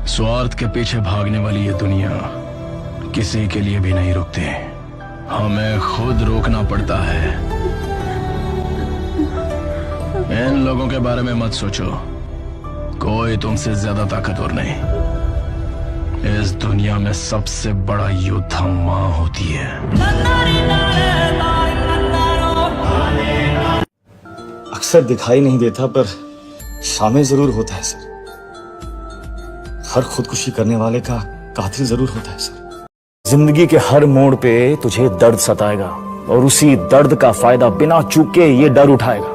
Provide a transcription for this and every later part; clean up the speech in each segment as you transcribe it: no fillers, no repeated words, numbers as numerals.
स्वार्थ के पीछे भागने वाली ये दुनिया किसी के लिए भी नहीं रुकती। हमें खुद रोकना पड़ता है। इन लोगों के बारे में मत सोचो, कोई तुमसे ज्यादा ताकतवर नहीं। इस दुनिया में सबसे बड़ा योद्धा माँ होती है। अक्सर दिखाई नहीं देता पर शामिल जरूर होता है सर। हर खुदकुशी करने वाले का कातिल जरूर होता है सर। जिंदगी के हर मोड़ पे तुझे दर्द सताएगा और उसी दर्द का फायदा बिना चूके ये डर उठाएगा।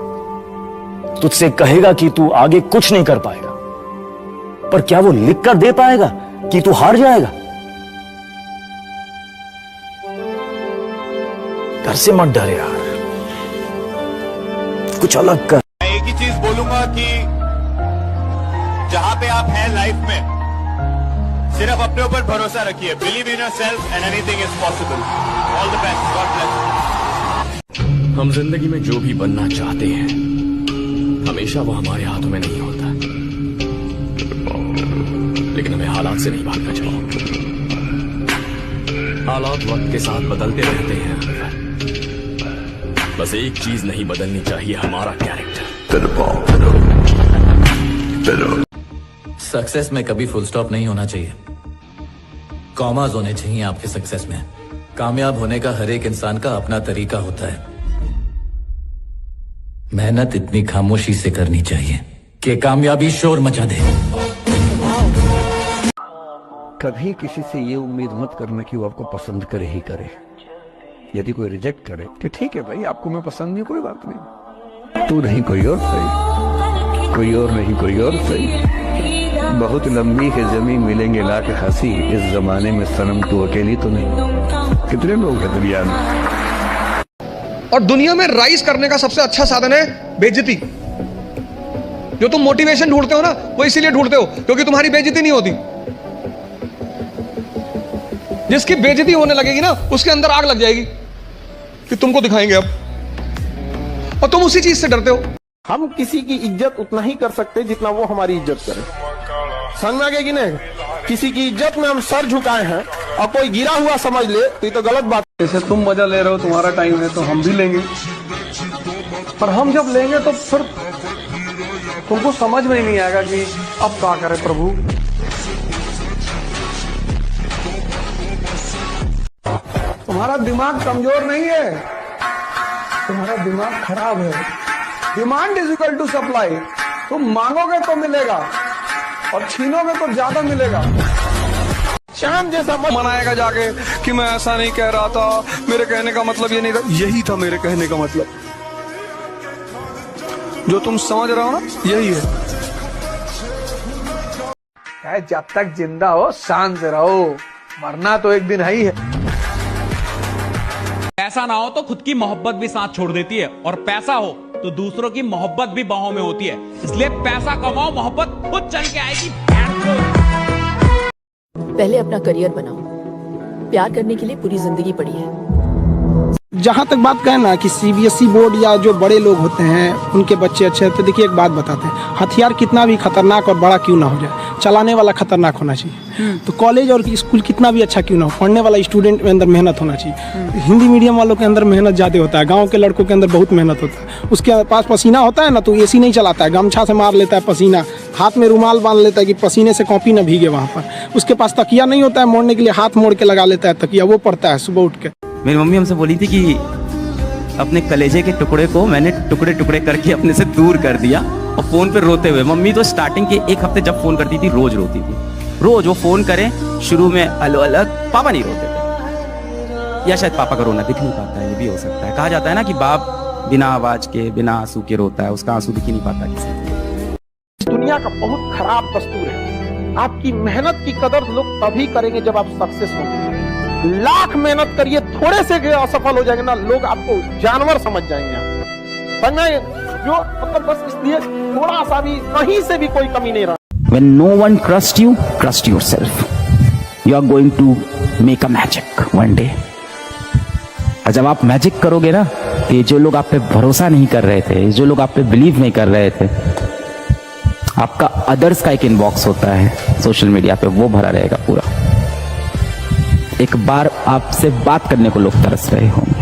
तुझसे कहेगा कि तू आगे कुछ नहीं कर पाएगा, पर क्या वो लिख कर दे पाएगा कि तू हार जाएगा? डर से मत डर यार, कुछ अलग कर। मैं एक ही चीज बोलूंगा कि जहां पे आप हैं लाइफ में, सिर्फ अपने ऊपर भरोसा रखिए। Believe in yourself and anything is possible. All the best, God bless. हम जिंदगी में जो भी बनना चाहते हैं हमेशा वो हमारे हाथों में नहीं होता, लेकिन हमें हालात से नहीं भागना चाहिए। हालात वक्त के साथ बदलते रहते हैं, बस एक चीज नहीं बदलनी चाहिए, हमारा कैरेक्टर। सक्सेस में कभी फुल स्टॉप नहीं होना चाहिए, कॉमास होने चाहिए आपके सक्सेस में। कामयाब होने का हर एक इंसान का अपना तरीका होता है। मेहनत इतनी खामोशी से करनी चाहिए कि कामयाबी शोर मचा दे। कभी किसी से ये उम्मीद मत करना कि वो आपको पसंद करे ही करे। यदि कोई रिजेक्ट करे तो ठीक है भाई, आपको मैं पसंद नहीं, कोई बात नहीं। तू नहीं कोई और सही, कोई और नहीं कोई और सही। बहुत लंबी है जमीन मिलेंगे लाख हंसी, इस जमाने में सनम तू अकेली तो नहीं। कितने लोग हैं दुनिया में। और दुनिया में राइज करने का सबसे अच्छा साधन है बेइज्जती। जो तुम मोटिवेशन ढूंढते हो ना, वो इसीलिए ढूंढते हो क्योंकि तुम्हारी बेइज्जती नहीं होती। जिसकी बेइज्जती होने लगेगी ना, उसके अंदर आग लग जाएगी कि तुमको दिखाएंगे अब, और तुम उसी चीज से डरते हो। हम किसी की इज्जत उतना ही कर सकते जितना वो हमारी इज्जत करे। समझ में आ गया कि नहीं? किसी की इज्जत में हम सर झुकाए हैं और कोई गिरा हुआ समझ ले तो ये तो गलत बात है। जैसे तुम मजा ले रहे हो, तुम्हारा टाइम है तो हम भी लेंगे, पर हम जब लेंगे तो फिर तुमको समझ में ही नहीं आएगा कि अब क्या करें प्रभु। तुम्हारा दिमाग कमजोर नहीं है, तुम्हारा दिमाग खराब है। Demand is equal to supply. तुम मांगोगे तो मिलेगा और छीनोगे तो ज्यादा मिलेगा। शाम जैसा मनाएगा जाके कि मैं ऐसा नहीं कह रहा था, मेरे कहने का मतलब ये नहीं था। यही था मेरे कहने का मतलब, जो तुम समझ रहे हो ना, यही है। जब तक जिंदा हो शांत से रहो, मरना तो एक दिन है ही है। पैसा ना हो तो खुद की मोहब्बत भी साथ छोड़ देती है, और पैसा हो तो दूसरों की मोहब्बत भी बाहों में होती है। इसलिए पैसा कमाओ, मोहब्बत खुद चल के आएगी। पहले अपना करियर बनाओ, प्यार करने के लिए पूरी जिंदगी पड़ी है। जहाँ तक बात कहें ना कि सीबीएसई बोर्ड या जो बड़े लोग होते हैं उनके बच्चे अच्छे हैं, तो देखिए एक बात बताते हैं, हथियार कितना भी खतरनाक और बड़ा क्यों ना हो जाए, चलाने वाला खतरनाक होना चाहिए। तो कॉलेज और स्कूल कितना भी अच्छा क्यों ना हो, पढ़ने वाला स्टूडेंट में अंदर मेहनत होना चाहिए। हिंदी मीडियम वालों के अंदर मेहनत ज़्यादा होता है, गाँव के लड़कों के अंदर बहुत मेहनत होता है। उसके पास पसीना होता है ना, तो एसी नहीं चलाता है, गमछा से मार लेता है पसीना, हाथ में रुमाल बांध लेता है कि पसीने से कॉपी ना भीगे वहाँ पर। उसके पास तकिया नहीं होता है मोड़ने के लिए, हाथ मोड़ के लगा लेता है तकिया, वो पड़ता है सुबह उठ के। मेरी मम्मी हमसे बोली थी कि अपने कलेजे के टुकड़े को मैंने टुकड़े टुकड़े करके अपने से दूर कर दिया, और फोन पे रोते हुए। मम्मी तो स्टार्टिंग के एक हफ्ते जब फोन करती थी रोज रोती थी, रोज वो फोन करें, शुरू में अलग अलग, पापा नहीं रोते थे, या शायद पापा का रोना दिख नहीं पाता है, ये भी हो सकता है। कहा जाता है ना कि बाप बिना आवाज के, बिना आंसू के रोता है, उसका आंसू दिख ही नहीं पाता किसी को। दुनिया का बहुत खराब दस्तूर है, आपकी मेहनत की कदर लोग तभी करेंगे जब आप सक्सेस होंगे। लाख मेहनत करिए, थोड़े से असफल हो जाएंगे ना, लोग आपको जानवर समझ जाएंगे। समझे? जो मतलब बस इसलिए थोड़ा सा भी, कहीं से भी कोई कमी नहीं रहा। When no one trusts you, trust yourself. You are going to make a magic one day. और जब आप मैजिक करोगे ना, तो ये जो लोग आप पे भरोसा नहीं कर रहे थे, जो लोग आप पे बिलीव नहीं कर रहे थे, आपका अदर्स का एक इनबॉक्स होता है सोशल मीडिया पे, वो भरा रहेगा पूरा। एक बार आपसे बात करने को लोग तरस रहे होंगे।